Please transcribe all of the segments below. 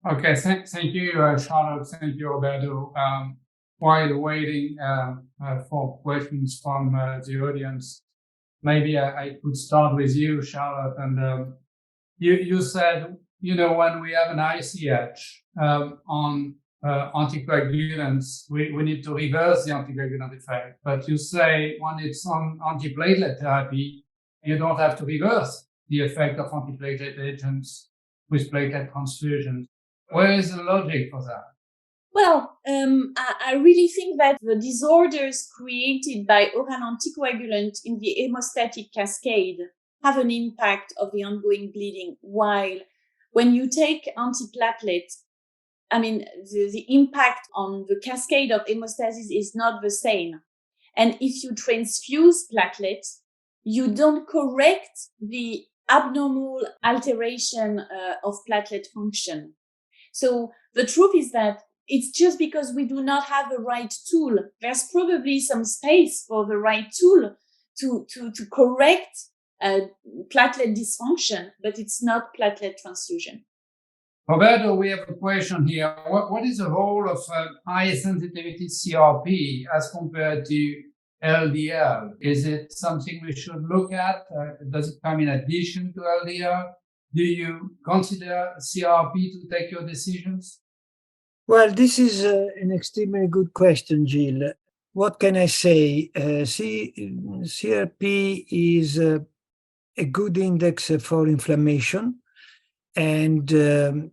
Okay, thank you, Charlotte. Thank you, Roberto. While waiting for questions from the audience, maybe I could start with you, Charlotte. And you said, when we have an ICH on anticoagulants, we need to reverse the anticoagulant effect. But you say when it's on antiplatelet therapy, you don't have to reverse the effect of antiplatelet agents with platelet transfusions. Where is the logic for that? Well, I really think that the disorders created by oral anticoagulant in the hemostatic cascade have an impact of the ongoing bleeding, while when you take antiplatelet, the impact on the cascade of hemostasis is not the same. And if you transfuse platelets, you don't correct the abnormal alteration of platelet function. So the truth is that it's just because we do not have the right tool. There's probably some space for the right tool to correct platelet dysfunction, but it's not platelet transfusion. Roberto, we have a question here. What is the role of high sensitivity CRP as compared to LDL? Is it something we should look at? Does it come in addition to LDL? Do you consider CRP to take your decisions? Well, this is an extremely good question, Gilles. What can I say? CRP is a good index for inflammation, and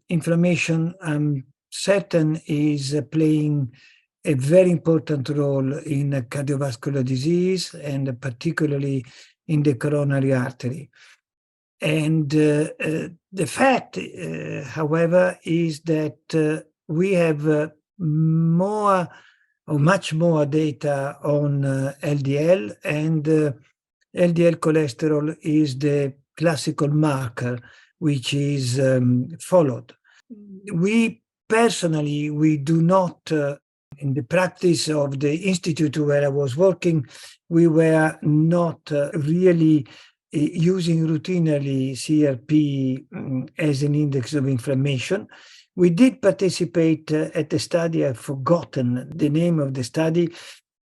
inflammation, I'm certain, is playing a very important role in cardiovascular disease, and particularly in the coronary artery. And the fact, however, is that we have much more data on LDL, and LDL cholesterol is the classical marker which is followed. We do not, in the practice of the institute where I was working, we were not really using routinely CRP as an index of inflammation. We did participate at a study, I've forgotten the name of the study,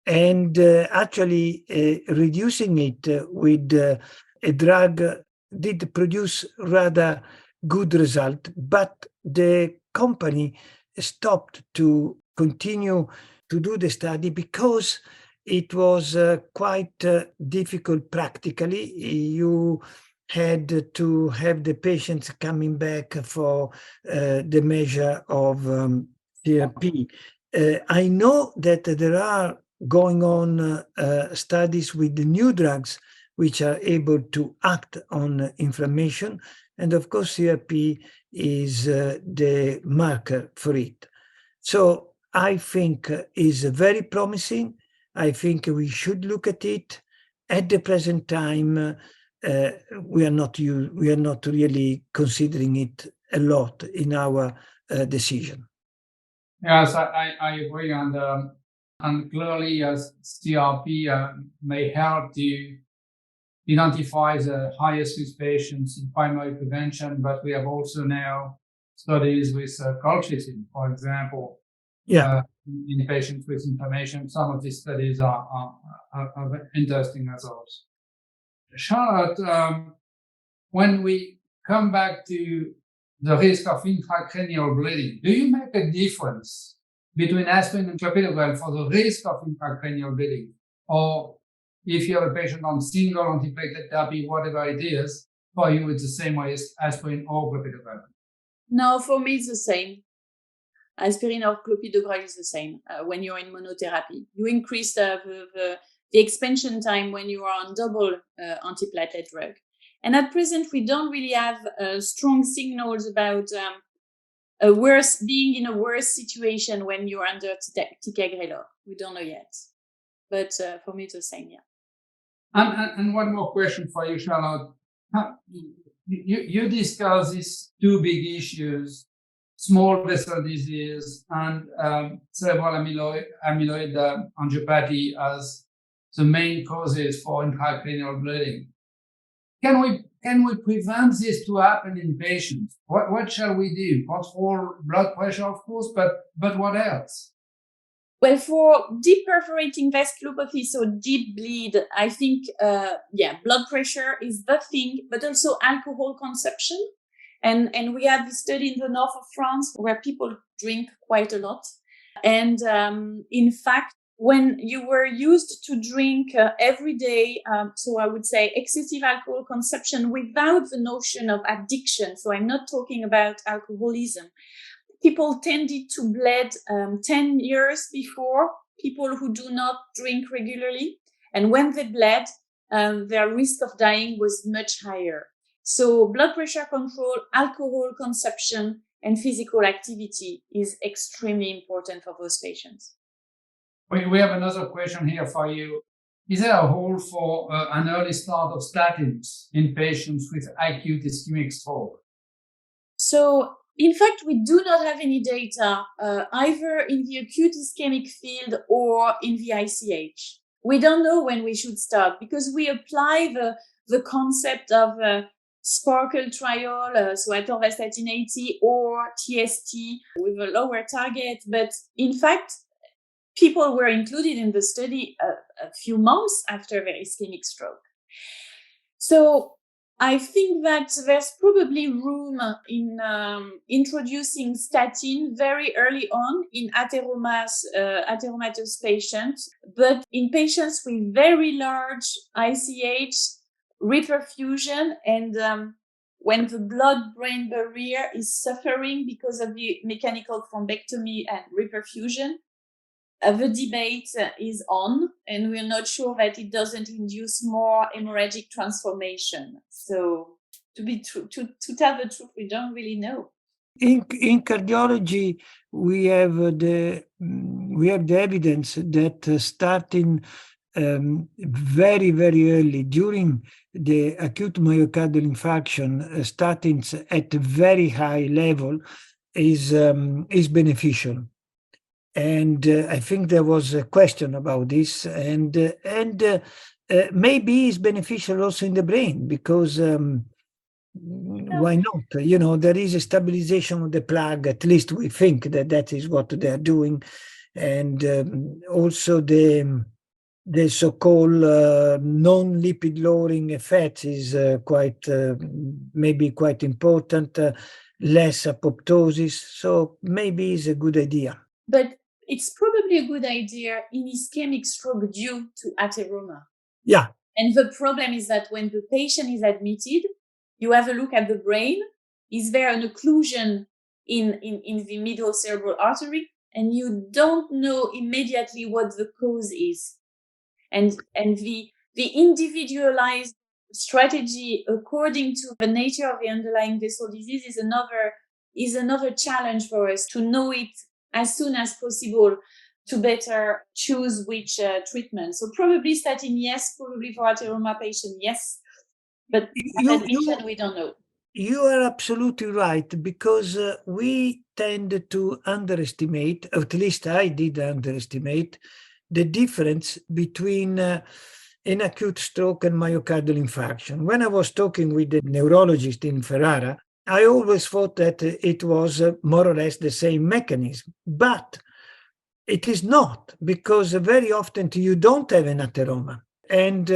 and actually reducing it with a drug did produce rather good result, but the company stopped to continue to do the study because it was quite difficult practically. You had to have the patients coming back for the measure of CRP. I know that there are going on studies with the new drugs which are able to act on inflammation, and of course CRP is the marker for it. So I think is very promising. I think we should look at it. At the present time, we are not really considering it a lot in our decision. Yes, I agree. And clearly, as CRP may help to identify the highest risk patients in primary prevention, but we have also now studies with colchicine, for example. In patients with inflammation. Some of these studies are interesting results. Charlotte, when we come back to the risk of intracranial bleeding, do you make a difference between aspirin and clopidogrel for the risk of intracranial bleeding? Or if you have a patient on single antiplatelet therapy, whatever it is, for you it's the same way as aspirin or clopidogrel? No, for me it's the same. Aspirin or clopidogrel is the same when you're in monotherapy. You increase the expansion time when you are on double antiplatelet drug. And at present, we don't really have strong signals about being in a worse situation when you're under ticagrelor. We don't know yet. But for me, it's the same, yeah. And one more question for you, Charlotte. You discuss these two big issues, small vessel disease and cerebral amyloid angiopathy as the main causes for intracranial bleeding. Can can we prevent this to happen in patients? What shall we do? Control blood pressure, of course, but what else? Well, for deep perforating vasculopathy, so deep bleed, I think, blood pressure is the thing, but also alcohol consumption. And we have this study in the north of France where people drink quite a lot. And in fact, when you were used to drink every day, so I would say excessive alcohol consumption without the notion of addiction. So I'm not talking about alcoholism. People tended to bleed 10 years before people who do not drink regularly. And when they bled, their risk of dying was much higher. So blood pressure control, alcohol consumption, and physical activity is extremely important for those patients. We have another question here for you. Is there a role for an early start of statins in patients with acute ischemic stroke? So, in fact, we do not have any data either in the acute ischemic field or in the ICH. We don't know when we should start because we apply the concept of Sparkle trial, so atorvastatin 80 or TST with a lower target. But in fact, people were included in the study a few months after their ischemic stroke. So I think that there's probably room in introducing statin very early on in atheromatous patients, but in patients with very large ICH, reperfusion, and when the blood-brain barrier is suffering because of the mechanical thrombectomy and reperfusion, the debate is on, and we're not sure that it doesn't induce more hemorrhagic transformation. So, to tell the truth, we don't really know. In cardiology, we have the evidence that starting very, very early during the acute myocardial infarction, statins at a very high level is beneficial. And I think there was a question about this, and maybe it's beneficial also in the brain because why not? You know, there is a stabilization of the plaque. At least we think that is what they are doing, and also the so-called non-lipid lowering effects is maybe quite important. Less apoptosis, so maybe it's a good idea. But it's probably a good idea in ischemic stroke due to atheroma. Yeah. And the problem is that when the patient is admitted, you have a look at the brain. Is there an occlusion in the middle cerebral artery? And you don't know immediately what the cause is. And the individualized strategy according to the nature of the underlying vessel disease is another challenge for us to know it as soon as possible to better choose which treatment. So probably statin, yes. Probably for atheroma patient, yes. But admission, we don't know. You are absolutely right, because we tend to underestimate, at least I did underestimate, the difference between an acute stroke and myocardial infarction. When I was talking with the neurologist in Ferrara, I always thought that it was more or less the same mechanism, but it is not, because very often you don't have an atheroma. And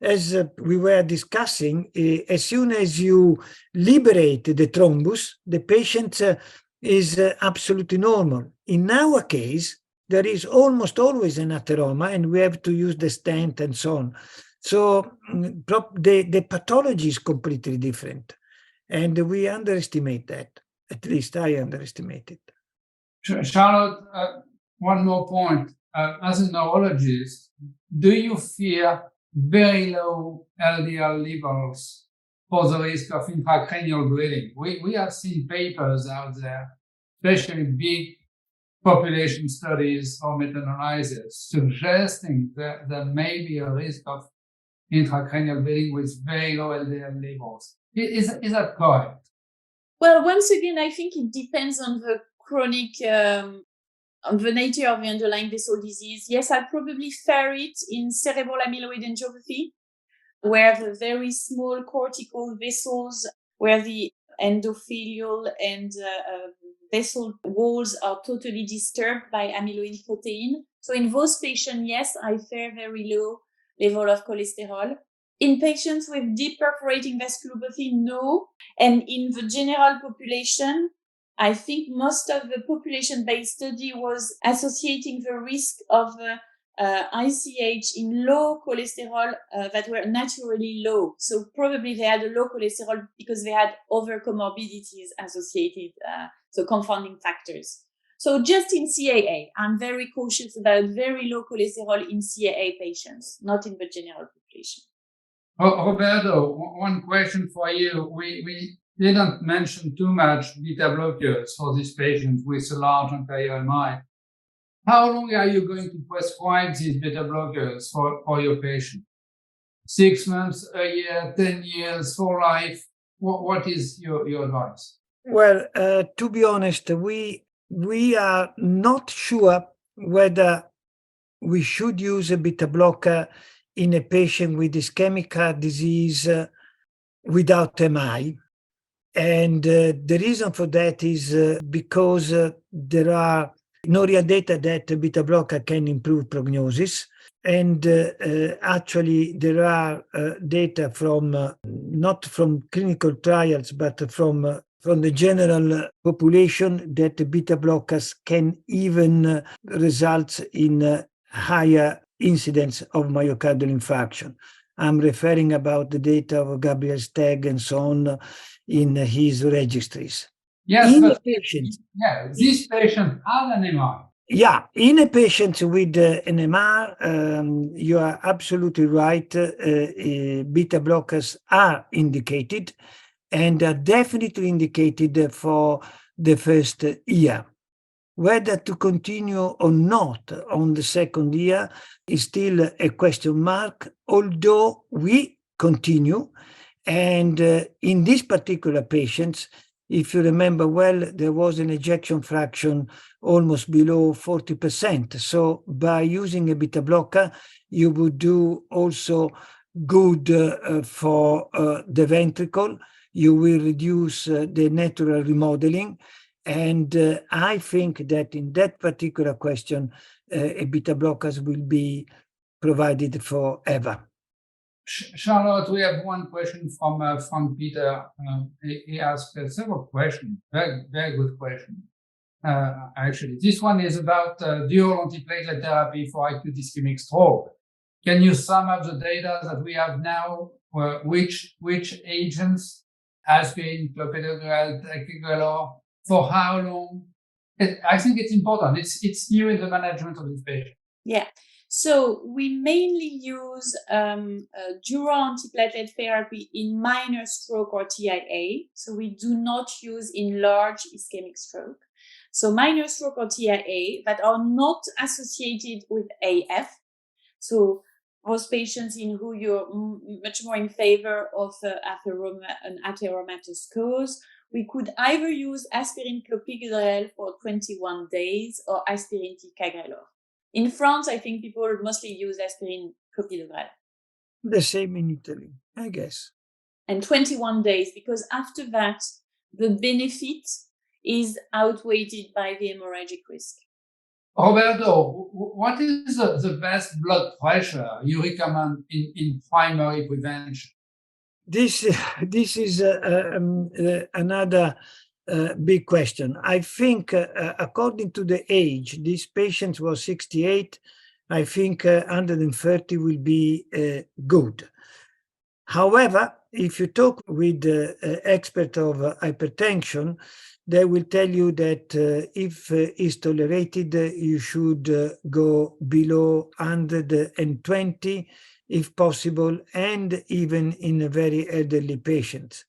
as we were discussing, as soon as you liberate the thrombus, the patient is absolutely normal. In our case, there is almost always an atheroma, and we have to use the stent and so on. So the pathology is completely different. And we underestimate that. At least I underestimate it. Charlotte, one more point. As a neurologist, do you fear very low LDL levels for the risk of intracranial bleeding? We have seen papers out there, especially big population studies or meta-analysis, suggesting that there may be a risk of intracranial bleeding with very low LDL levels. Is that correct? Well, once again, I think it depends on the chronic, on the nature of the underlying vessel disease. Yes, I probably fear it in cerebral amyloid angiopathy, where the very small cortical vessels, where the endothelial and vessel walls are totally disturbed by amyloid protein. So in those patients, yes, I fare very low level of cholesterol. In patients with deep perforating vasculopathy, no. And in the general population, I think most of the population-based study was associating the risk of ICH in low cholesterol that were naturally low. So probably they had a low cholesterol because they had other comorbidities associated, so confounding factors. So just in CAA, I'm very cautious about very low cholesterol in CAA patients, not in the general population. Roberto, one question for you. We didn't mention too much beta blockers for these patients with a large anterior MI. How long are you going to prescribe these beta blockers for your patient? 6 months, a year, 10 years, for life? What is your advice? Well, to be honest, we are not sure whether we should use a beta blocker in a patient with ischemic heart disease without MI. And the reason for that is because there are no real data that beta blocker can improve prognosis. And actually, there are data from not from clinical trials, but from the general population that the beta blockers can even result in higher incidence of myocardial infarction. I'm referring about the data of Gabriel Steg and so on in his registries. Yes, in but patients, these patients have an MI. Yeah, in a patient with an MR, you are absolutely right. Beta blockers are indicated and are definitely indicated for the first year. Whether to continue or not on the second year is still a question mark, although we continue. And in these particular patients, if you remember well, there was an ejection fraction almost below 40%. So by using a beta blocker, you would do also good for the ventricle. You will reduce the natural remodeling. And I think that in that particular question, a beta blockers will be provided forever. Charlotte, we have one question from Peter. He asked several questions, very good question. Actually, this one is about dual antiplatelet therapy for acute ischemic stroke. Can you sum up the data that we have now? Which agents, aspirin, clopidogrel, ticagrelor, for how long? I think it's important. It's new in the management of this patient. Yeah. So we mainly use dural antiplatelet therapy in minor stroke or TIA. So we do not use in large ischemic stroke. So minor stroke or TIA that are not associated with AF. So those patients in who you're much more in favor of an atheromatous cause, we could either use aspirin clopidogrel for 21 days or aspirin ticagrelor. In France, I think people mostly use aspirin clopidogrel. The same in Italy, I guess. And 21 days, because after that, the benefit is outweighed by the hemorrhagic risk. Roberto, what is the best blood pressure you recommend in primary prevention? This is another big question. I think according to the age, this patient was 68. I think 130 will be good. However, if you talk with the expert of hypertension, they will tell you that if it's tolerated, you should go below 120 if possible, and even in a very elderly patient.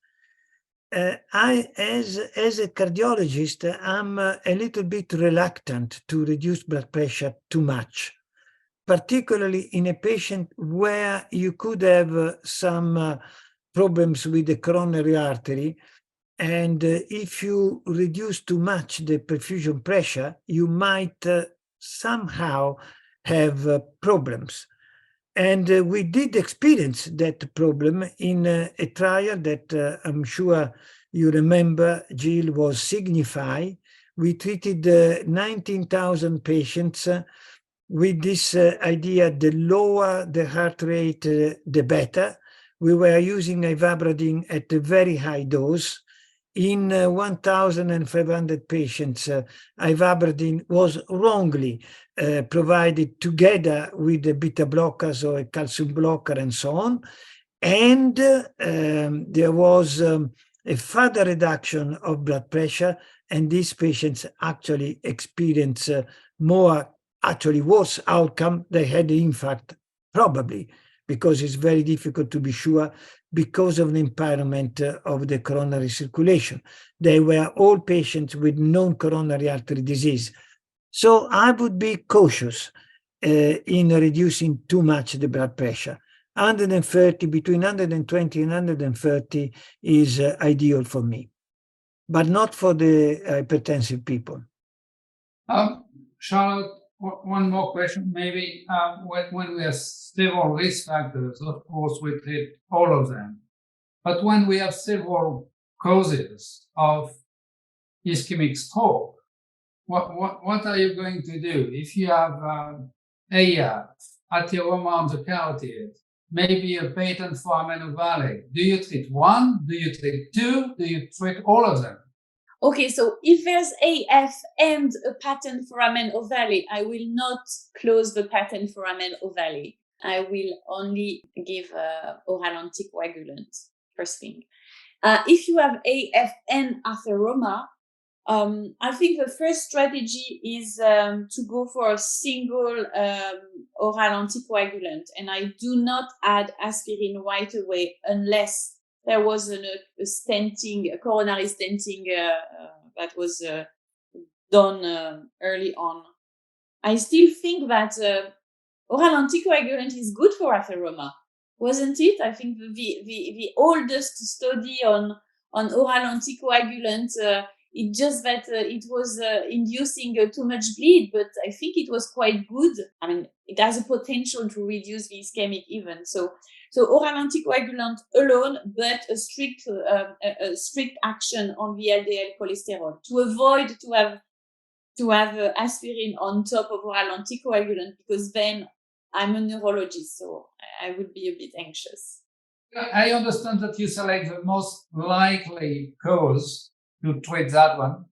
I, as a cardiologist, I'm a little bit reluctant to reduce blood pressure too much, particularly in a patient where you could have some problems with the coronary artery. And if you reduce too much the perfusion pressure, you might somehow have problems. And we did experience that problem in a trial that I'm sure you remember, Gilles, was Signify. We treated 19,000 patients with this idea: the lower the heart rate, the better. We were using ivabradine at a very high dose. In 1,500 patients, ivabradine was wrongly provided together with the beta blockers or a calcium blocker and so on. And there was a further reduction of blood pressure, and these patients actually experienced actually worse outcome. They had the infarct, probably, because it's very difficult to be sure, because of the impairment of the coronary circulation. They were all patients with non-coronary artery disease. So I would be cautious in reducing too much the blood pressure. 130, between 120 and 130 is ideal for me, but not for the hypertensive people. Charlotte, one more question, maybe. When we have several risk factors, of course, we treat all of them. But when we have several causes of ischemic stroke, what are you going to do? If you have AF, atheroma on the carotid, maybe a patent foramen ovale, do you treat one? Do you treat two? Do you treat all of them? Okay, so if there's AF and a patent foramen ovale, I will not close the patent foramen ovale. I will only give oral anticoagulant, first thing. If you have AF and atheroma, I think the first strategy is to go for a single oral anticoagulant, and I do not add aspirin right away unless there was a stenting, a coronary stenting that was done early on. I still think that oral anticoagulant is good for atheroma, wasn't it? I think the oldest study on oral anticoagulant, it's just that it was inducing too much bleed, but I think it was quite good. I mean, it has a potential to reduce the ischemic event. So oral anticoagulant alone, but a strict action on the LDL cholesterol to avoid to have aspirin on top of oral anticoagulant, because then I'm a neurologist, so I would be a bit anxious. I understand that you select the most likely cause to treat that one,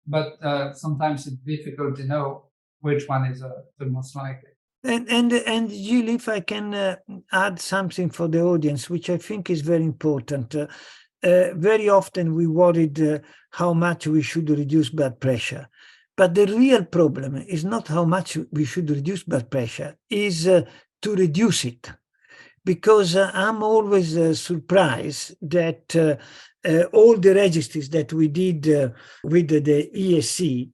but sometimes it's difficult to know which one is the most likely. And Gilles, if I can add something for the audience, which I think is very important. Very often we worried how much we should reduce blood pressure. But the real problem is not how much we should reduce blood pressure, is to reduce it. Because I'm always surprised that all the registries that we did with the ESC,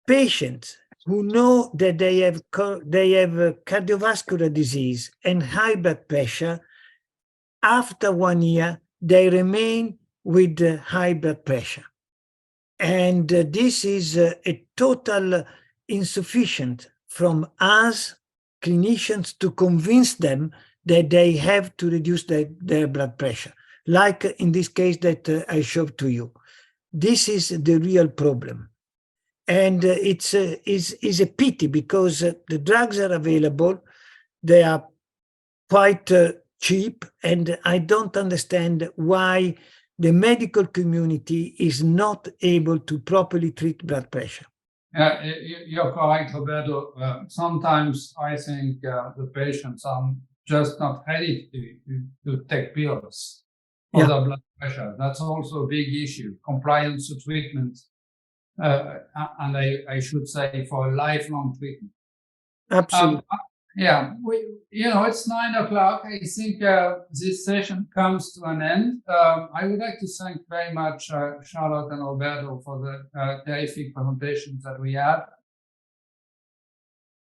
patients who know that they have cardiovascular disease and high blood pressure, after 1 year, they remain with high blood pressure. And this is a total insufficient from us clinicians to convince them that they have to reduce their blood pressure, like in this case that I showed to you. This is the real problem. And it's a pity, because the drugs are available, they are quite cheap, and I don't understand why the medical community is not able to properly treat blood pressure. You're correct, Roberto. Sometimes I think the patients are just not ready to take pills for their blood pressure. That's also a big issue. Compliance to treatment, and I should say for a lifelong treatment. Absolutely. It's 9 o'clock. I think this session comes to an end. I would like to thank very much Charlotte and Roberto for the terrific presentations that we had.